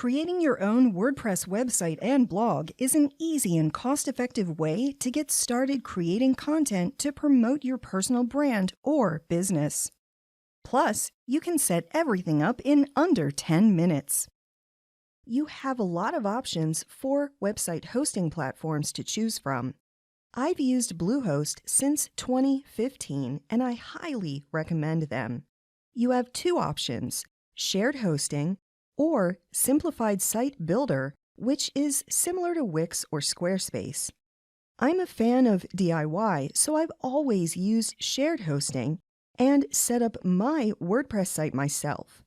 Creating your own WordPress website and blog is an easy and cost-effective way to get started creating content to promote your personal brand or business. Plus, you can set everything up in under 10 minutes. You have a lot of options for website hosting platforms to choose from. I've used Bluehost since 2015, and I highly recommend them. You have two options: shared hosting or Simplified Site Builder, which is similar to Wix or Squarespace. I'm a fan of DIY, so I've always used shared hosting and set up my WordPress site myself.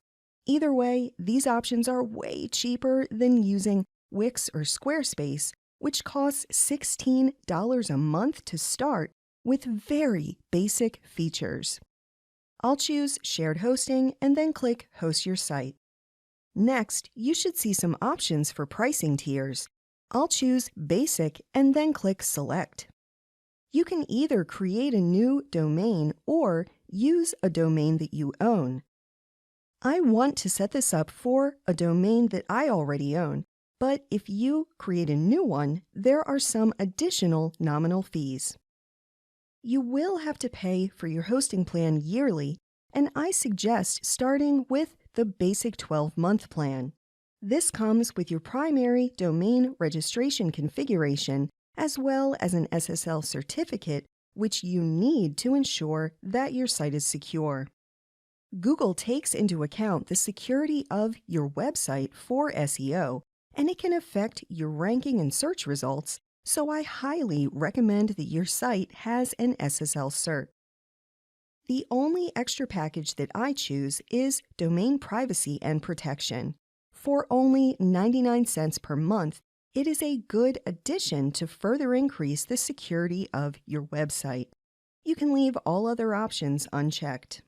Either way, these options are way cheaper than using Wix or Squarespace, which costs $16 a month to start with very basic features. I'll choose shared hosting and then click Host Your Site. Next, you should see some options for pricing tiers. I'll choose Basic and then click Select. You can either create a new domain or use a domain that you own. I want to set this up for a domain that I already own, but if you create a new one, there are some additional nominal fees. You will have to pay for your hosting plan yearly, and I suggest starting with the basic 12-month plan. This comes with your primary domain registration configuration as well as an SSL certificate, which you need to ensure that your site is secure. Google takes into account the security of your website for SEO, and it can affect your ranking and search results, so I highly recommend that your site has an SSL cert. The only extra package that I choose is Domain Privacy and Protection. For only 99 cents per month, it is a good addition to further increase the security of your website. You can leave all other options unchecked.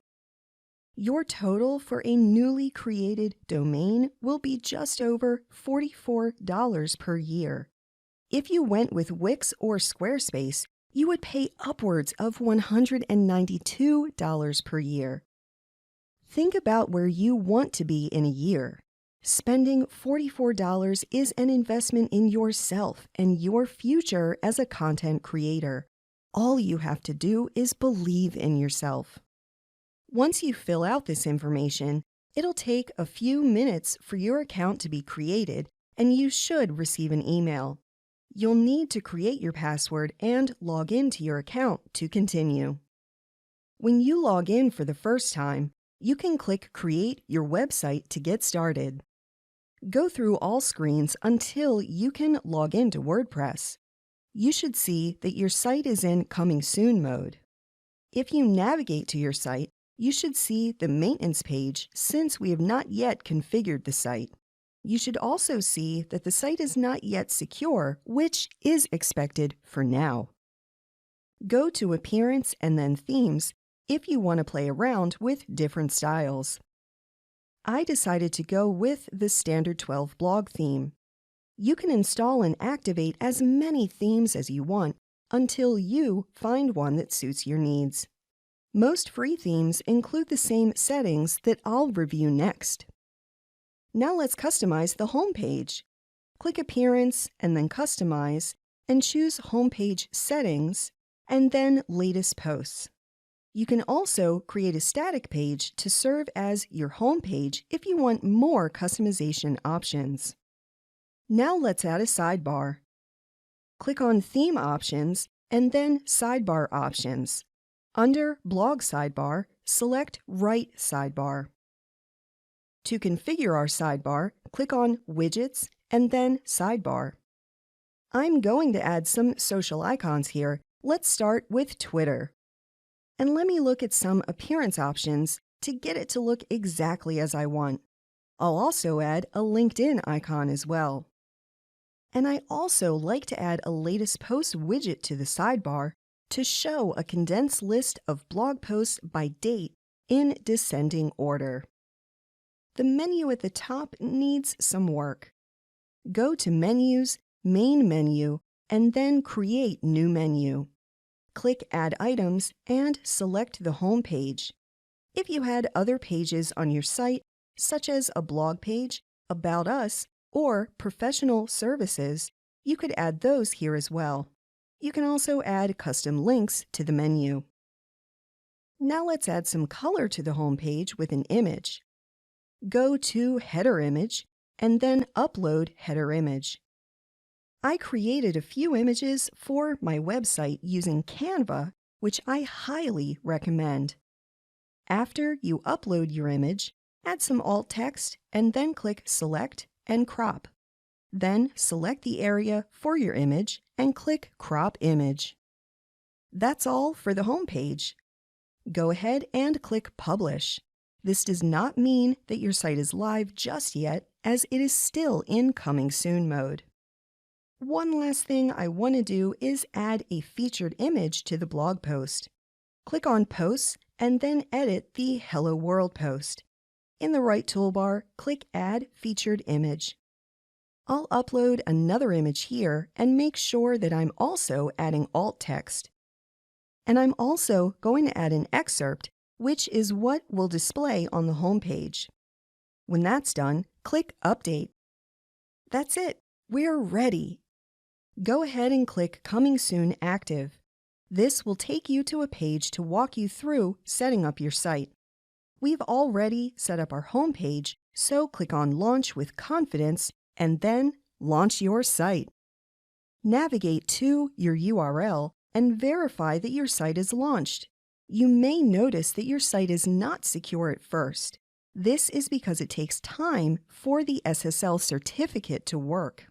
Your total for a newly created domain will be just over $44 per year. If you went with Wix or Squarespace, you would pay upwards of $192 per year. Think about where you want to be in a year. Spending $44 is an investment in yourself and your future as a content creator. All you have to do is believe in yourself. Once you fill out this information, it'll take a few minutes for your account to be created, and you should receive an email. You'll need to create your password and log into your account to continue. When you log in for the first time, you can click Create Your Website to get started. Go through all screens until you can log into WordPress. You should see that your site is in Coming Soon mode. If you navigate to your site, you should see the maintenance page since we have not yet configured the site. You should also see that the site is not yet secure, which is expected for now. Go to Appearance and then Themes if you want to play around with different styles. I decided to go with the standard 12 blog theme. You can install and activate as many themes as you want until you find one that suits your needs. Most free themes include the same settings that I'll review next. Now let's customize the home page. Click Appearance and then Customize and choose Homepage Settings and then Latest Posts. You can also create a static page to serve as your home page if you want more customization options. Now let's add a sidebar. Click on Theme Options and then Sidebar Options. Under Blog Sidebar, select Right Sidebar. To configure our sidebar, click on Widgets and then Sidebar. I'm going to add some social icons here. Let's start with Twitter. And let me look at some appearance options to get it to look exactly as I want. I'll also add a LinkedIn icon as well. And I also like to add a latest post widget to the sidebar to show a condensed list of blog posts by date in descending order. The menu at the top needs some work. Go to Menus, Main Menu, and then Create New Menu. Click Add Items and select the home page. If you had other pages on your site, such as a blog page, About Us, or professional services, you could add those here as well. You can also add custom links to the menu. Now let's add some color to the home page with an image. Go to Header Image and then Upload Header Image. I created a few images for my website using Canva, which I highly recommend. After you upload your image, add some alt text and then click Select and Crop. Then select the area for your image and click Crop Image. That's all for the home page. Go ahead and click Publish. This does not mean that your site is live just yet, as it is still in Coming Soon mode. One last thing I want to do is add a featured image to the blog post. Click on Posts and then edit the Hello World post. In the right toolbar, click Add Featured Image. I'll upload another image here and make sure that I'm also adding alt text. And I'm also going to add an excerpt, which is what will display on the home page. When that's done, click Update. That's it. We're ready. Go ahead and click Coming Soon Active. This will take you to a page to walk you through setting up your site. We've already set up our home page, so click on Launch with Confidence and then launch your site. Navigate to your URL and verify that your site is launched. You may notice that your site is not secure at first. This is because it takes time for the SSL certificate to work.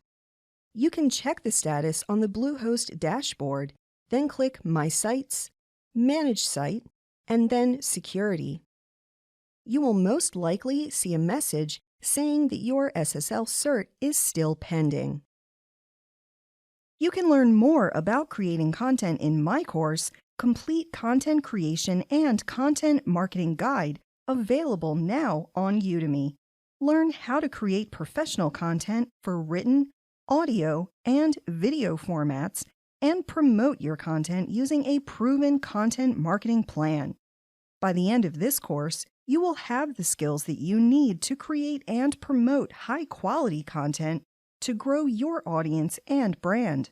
You can check the status on the Bluehost dashboard, then click My Sites, Manage Site, and then Security. You will most likely see a message saying that your SSL cert is still pending. You can learn more about creating content in my course, Complete Content Creation and Content Marketing Guide, available now on Udemy. Learn how to create professional content for written, audio, and video formats, and promote your content using a proven content marketing plan. By the end of this course, you will have the skills that you need to create and promote high-quality content to grow your audience and brand.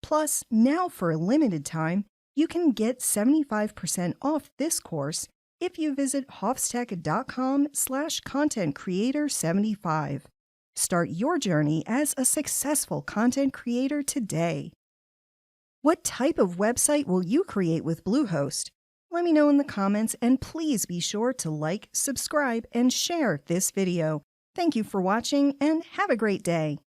Plus, now for a limited time, you can get 75% off this course if you visit hofstech.com/contentcreator75. Start your journey as a successful content creator today. What type of website will you create with Bluehost? Let me know in the comments, and please be sure to like, subscribe, and share this video. Thank you for watching, and have a great day.